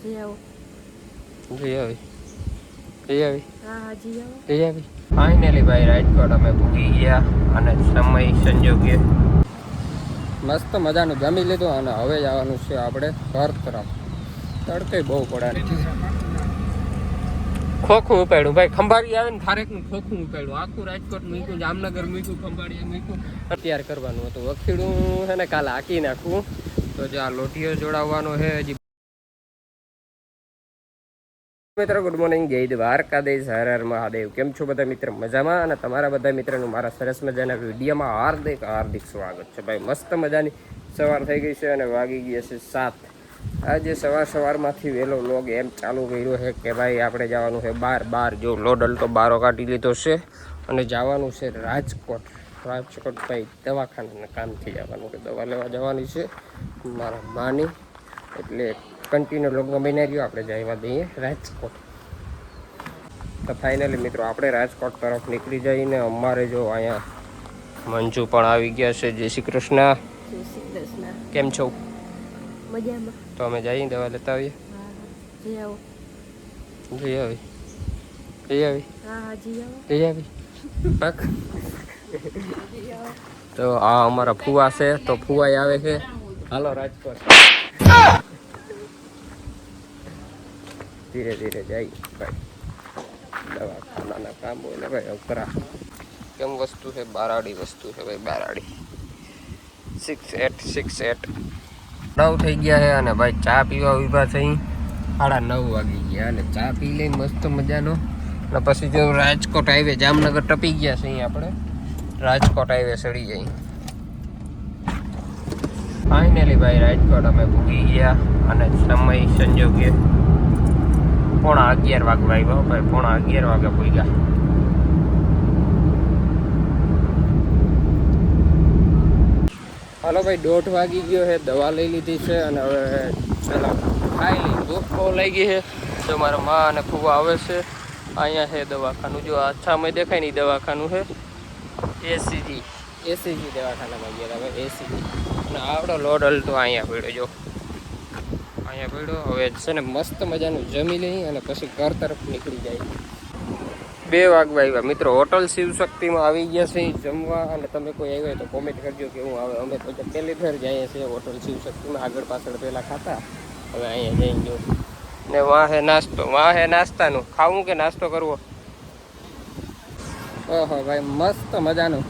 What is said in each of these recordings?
જઈ આવો. જઈ આવી જઈ આવી હા હા જઈ આવો. જઈ આવી ફાઇનલી ભાઈ રાજકોટ અમે પૂગી ગયા અને સમય સંજોગે મસ્ત મજાનું જમી લીધું અને હવે જવાનું છે આપણે ઘર તરફ. તડકે બહુ પડે. ખોખું ઉપાડ્યું ભાઈ, ખંભાળી આવે ને થારેક નું ખોખું ઉપાડ્યું. આખું રાજકોટ મૂક્યું, જામનગર મૂક્યું, ખંભાળી મૂક્યું. તૈયાર કરવાનું હતું. વખીડું છે ને કાલે હાકી નાખવું. તો જો આ લોટીઓ જોડાવવાનો છે હજી. મિત્રો ગુડ મોર્નિંગ, જય દ્વારકાધીશ, હર હર મહાદેવ. કેમ છો બધા મિત્ર? મજામાં? અને તમારા બધા મિત્રોનું મારા સરસ મજાના વિડીયોમાં હાર્દિક હાર્દિક સ્વાગત છે. ભાઈ મસ્ત મજાની સવાર થઈ ગઈ છે અને વાગી ગયા છે 7. આજે સવારમાંથી વહેલો વ્લોગ એમ ચાલુ કર્યો છે કે ભાઈ આપણે જવાનું છે બાર જો લોડલ તો બારો કાઢી લીધો છે અને જવાનું છે રાજકોટ ભાઈ દવાખાનાના કામથી જવાનું છે. દવા લેવા જવાની છે મારા માની, એટલે કન્ટિન્યુ લોગમાં બની રહ્યો. આપણે જવા દઈએ રાજકોટ. તો ફાઇનલી મિત્રો આપણે રાજકોટ તરફ નીકળી જઈને અમારે જો અહીંયા મંજુ પણ આવી ગયા છે. જય શ્રી કૃષ્ણ. જય શ્રી કૃષ્ણ. કેમ છો? મજામાં. તો અમે જઈએ દવા લેતા આવીએ. જઈ આવો. જઈ આવી જઈ આવી હા હા જઈ આવો. જઈ આવી પાક. તો આ અમારા ફુવા છે, તો ફુવા આવે છે. હાલો રાજકોટ. ધીરે ધીરે જાય ભાઈ, દવાખાનાના કામ હોય ને ભાઈ. અકરા કેમ વસ્તુ છે, બારાડી વસ્તુ છે ભાઈ, બારાડી. 6-8 9 થઈ ગયા છે અને ભાઈ ચા પીવા ઉભા થઈ. 9:30 વાગી ગયા અને ચા પી લઈ મસ્ત મજાનો. અને પછી જો રાજકોટ હાઈવે, જામનગર ટપી ગયા છે. અહીં આપણે રાજકોટ હાઈવે ચડી જઈએ. ફાઇનલી ભાઈ રાજકોટ અમે પૂગી ગયા અને સમય સંજોગે 11:30 વાગવા આવ્યો ભાઈ. 11:30 વાગે પૂગ્યા. હાલો ભાઈ 1:30 વાગી ગયો છે. દવા લઈ લીધી છે અને હવે ચાલો ખાઈ લઈ. ભૂખ બહુ લાગી છે. તો મારા મા અને ફૂવા આવે છે. અહીંયા છે દવાખાનું, જો આછામાં દેખાય નહીં દવાખાનું છે. એસીજી દવાખાનામાં ગયા હતા એસીજી. અને આવડો લોડ હલતો અહીંયા પડ્યો, જો અહીંયા પડ્યો. હવે છે ને મસ્ત મજાનું જમી લઈ અને પછી ઘર તરફ નીકળી જાય. 2 વાગવા આવ્યા મિત્રો. હોટલ શિવશક્તિમાં આવી ગયા છે જમવા. અને તમે કોઈ આવ્યા હોય તો કોમેન્ટ કરજો કે હું આવે. અમે તો પહેલી ફેર જઈએ છીએ હોટલ શિવશક્તિમાં. આગળ પાછળ પહેલાં ખાતા, હવે અહીંયા જઈને જો. ને વાહે નાસ્તો, વાહે નાસ્તાનું ખાવું કે નાસ્તો કરવો? ઓહો ભાઈ મસ્ત મજાનું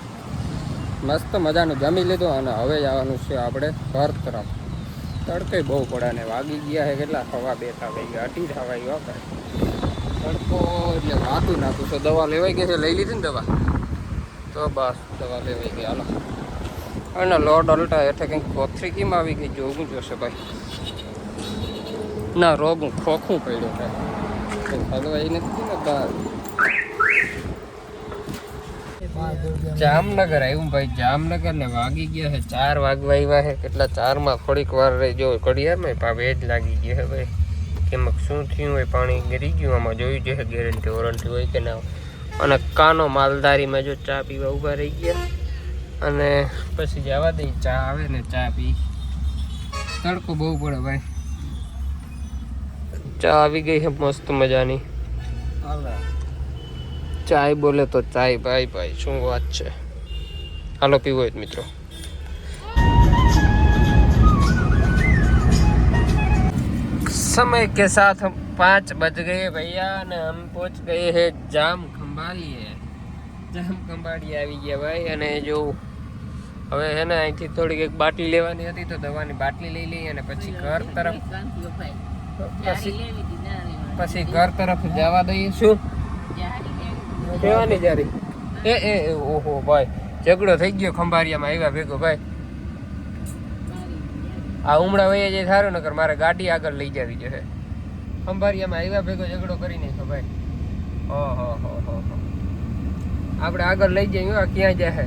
જમી લીધું અને હવે જવાનું છે આપણે ઘર તરફ. તડકે બહુ પડે ને વાગી ગયા છે કેટલા? 2:15 વાગ્યા, 2:30 વાગ્યા ભાઈ. તડકો એટલે વાતું નાખું. તો દવા લેવાઈ ગઈ છે, લઈ લીધી ને દવા? તો બસ દવા લેવાઈ ગઈ. હાલો. અને લોડ અલ્ટા હેઠે કંઈક કોથરી કેમ આવી ગઈ જોવું જોશે ભાઈ. ના રોગું ખોખું પડ્યું છે, હલવાઈ નથી ને બહાર. જામનગર આવ્યું ભાઈ, જામનગર ને વાગી ગયા છે 4 વાગવા આવ્યા છે. કેટલા 4માં થોડીક વાર રહી જો ઘડિયાળમાં પાવે જ લાગી ગયો છે ભાઈ. કેમ શું થયું હોય, પાણી ગરી ગયું આમાં જોયું છે. ગેરંટી વોરંટી હોય કે ના. અને કાનો માલધારીમાં જો ચા પીવા ઊભા રહી ગયા અને પછી જવા દઈ. ચા આવે ને ચા પી. તડકો બહુ પડે ભાઈ. ચા આવી ગઈ છે મસ્ત મજાની. ચાય બોલે તો ચાય ભાઈ. ભાઈ શું વાત છે. હાલો પીવો જ મિત્રો. समय के साथ हम 5 बज गए भैया ने हम पहुंच गए हैं जाम खंभाળી આવી ગયા ભાઈ. અને જો હવે છે ને અહીંથી થોડીક એક બાટલી લેવાની હતી તો દવાની બાટલી લઈ લઈ અને પછી ઘર તરફ પછી ઘર તરફ જવા દઈએ. શું કહેવાની જારી? એ ઓહો ભાઈ ઝઘડો થઈ ગયો ખંભાળિયામાં આવ્યા ભેગો ભાઈ. આ ઉમડા વયા જાય સારું, નકર મારે ગાડી આગળ લઈ જવી જોઈએ. ખંભાળિયામાં આવ્યા ભેગો ઝઘડો કરી નાખ્યો ભાઈ. ઓહો આપણે આગળ લઈ જઈએ. ક્યાં જાય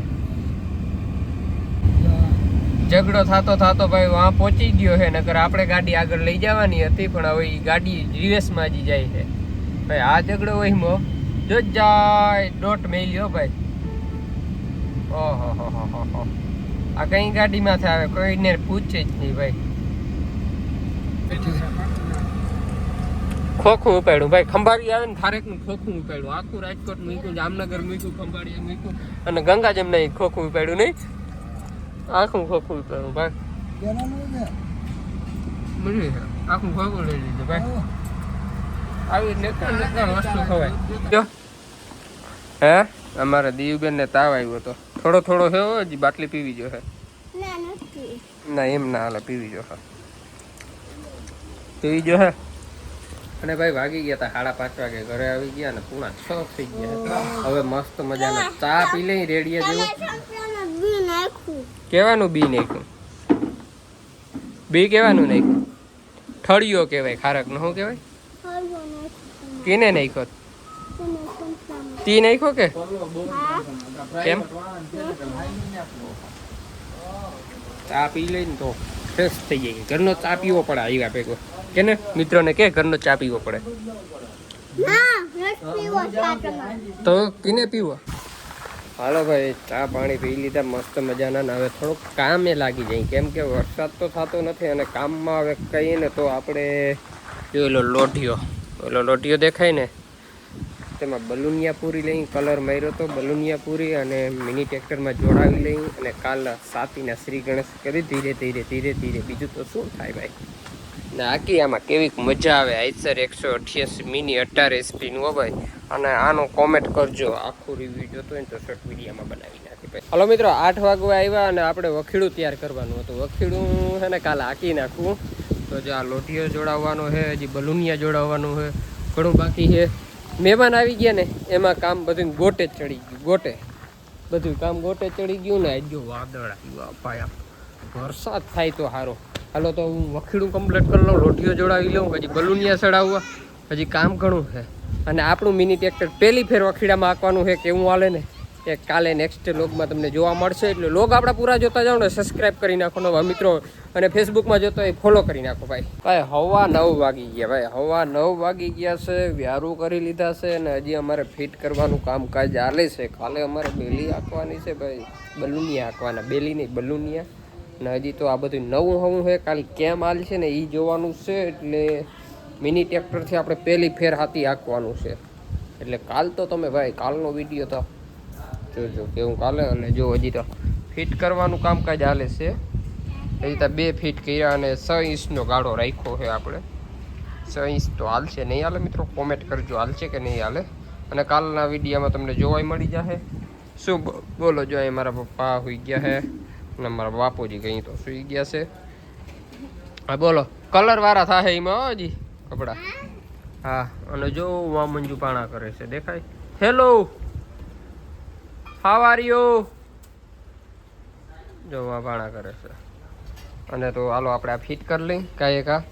ઝઘડો થતો ભાઈ વહાં પહોંચી ગયો છે. નકર આપણે ગાડી આગળ લઈ જવાની હતી, પણ હવે એ ગાડી રિવેસમાં જ જાય છે ભાઈ. આ ઝઘડો હોય મો જો જાય ડોટ મેલ્યો ભાઈ. ઓહો આ કઈ ગાડીમાંથી આવે કોઈને પૂછે જ નહીં ભાઈ. ખોખું ઉપાડ્યું ભાઈ. ખંભાળી આવે ને થારેક નું ખોખું ઉપાડ્યું. આખું રાજકોટ મૂક્યું, જામનગર મૂક્યું, ખંભાળી મૂક્યું અને ગંગા જમના ખોખું ઉપાડ્યું નહીં. આખું ખોખું ઉપાડ્યું ભાઈ. આખું ખોખું લઈ લીધું ભાઈ. આવી વસ્તુ ખવાય. હે અમારે દીવબેન ને તાવ આવ્યો હતો. થોડો થોડો છે હજી, બાટલી પીવી જો. ના એમ ના હાલે, પીવી જો. પીવી જો હે. અને ભાઈ વાગી ગયા હતા 5:30 વાગે. ઘરે આવી ગયા ને 6:30 થઈ ગયા. હવે મસ્ત મજાના ચા પી લઈ રેડિયા જેવું. કેવાનું બી નાખ્યું? બી કેવાનું નાખ્યું? ઠળિયો કહેવાય, ખારક નો શું કહેવાય? કીને નાખ્યો? તી નાખ્યો કે કેમ? ચા પી લઈને તો ફ્રેશ થઈ જાય. ઘરનો ચા પીવો પડે આવ્યા ભેગો કે ને? મિત્રોને કે ઘરનો ચા પીવો પડે તો કીને પીવો? હાલો ભાઈ, ચા પાણી પી લીધા મસ્ત મજાના. ને હવે થોડુંક કામે લાગી જાય, કેમ કે વરસાદ તો થતો નથી અને કામમાં હવે કહીએ ને તો આપણે ઓલો લોઢિયો દેખાય ને, તેમાં બલુનિયા પૂરી લઈ, કલર માર્યો તો બલુનિયા પૂરી અને મિની ટ્રેક્ટરમાં જોડાવી લઈ અને કાલ સાતીના શ્રી ગણેશ કરી ધીરે ધીરે ધીરે ધીરે. બીજું તો શું થાય ભાઈ. ને આખી આમાં કેવીક મજા આવે. આઈસર 188 મિની 18 SP નું હો ભાઈ. અને આનો કોમેન્ટ કરજો. આખું રિવ્યુ જોતો હોય ને તો શોર્ટ વિડીયોમાં બનાવી નાખી ભાઈ. હલો મિત્રો, 8 વાગવા આવ્યા અને આપણે વખીડું તૈયાર કરવાનું હતું. વખીડું છે ને કાલે હાંકી નાખવું. તો જો આ લોઢીઓ જોડાવવાનો છે, હજી બલુનિયા જોડાવવાનું છે, ઘણું બાકી છે. મહેમાન આવી ગયા ને એમાં કામ બધું ગોટે ચડી ગયું. બધું કામ ગોટે ચડી ગયું ને. આજ જો વાદળ આવ્યું ભાઈ. વરસાદ થાય તો સારો. હાલો તો હું વખીડું કમ્પ્લીટ કરી લઉં, લોઢીઓ જોડાવી લઉં, હજી બલુનિયા ચડાવવા, હજી કામ ઘણું છે. અને આપણું મિની ટ્રેક્ટર પહેલી ફેર વખીડામાં આંકવાનું છે. કેવું હાલે ને એ કાલે નેક્સ્ટ લોગમાં તમને જોવા મળશે. એટલે લોગ આપણા પૂરા જોતા જાઓ ને, સબસ્ક્રાઈબ કરી નાખો નવા મિત્રો, અને ફેસબુકમાં જોતો એ ફોલો કરી નાખો ભાઈ. 9:15 વાગી ગયા ભાઈ. 9:15 વાગી ગયા છે. વ્યારું કરી લીધા છે અને હજી અમારે ફિટ કરવાનું કામકાજ ચાલે છે. કાલે અમારે બેલી આંકવાની છે ભાઈ. બલુનિયા આંકવાના, બેલી નહીં બલુનિયા. ને હજી તો આ બધું નવું છે. કાલે કેમ હાલ છે ને એ જોવાનું છે. એટલે મિની ટ્રેક્ટરથી આપણે પહેલી ફેર હાથી આંકવાનું છે. એટલે કાલ તો તમે ભાઈ કાલનો વિડીયો તો જોજો કેવું કાલે. અને જો હજી તો ફિટ કરવાનું કામકાજ હાલે છે. હજી તો 2 ફીટ કર્યા અને 6 ઇંચનો ગાળો રાખ્યો છે આપણે. 6 ઇંચ તો હાલશે નહીં હાલે મિત્રો? કોમેન્ટ કરજો હાલશે કે નહીં હાલે. અને કાલના વિડીયોમાં તમને જોવાય મળી જશે. શું બોલો? જો અહીં મારા પપ્પા સુઈ ગયા છે અને મારા બાપુજી કંઈ તો સુઈ ગયા છે. હા બોલો, કલર વાળા થાય એમાં હજી કપડા. હા, અને જો વા મંજુ પાણા કરે છે, દેખાય? Hello, how are you? જો વા પાણા કરે છે. અને તો હાલો આપણે આ ફિટ કરી લઈ કાંઈ કા.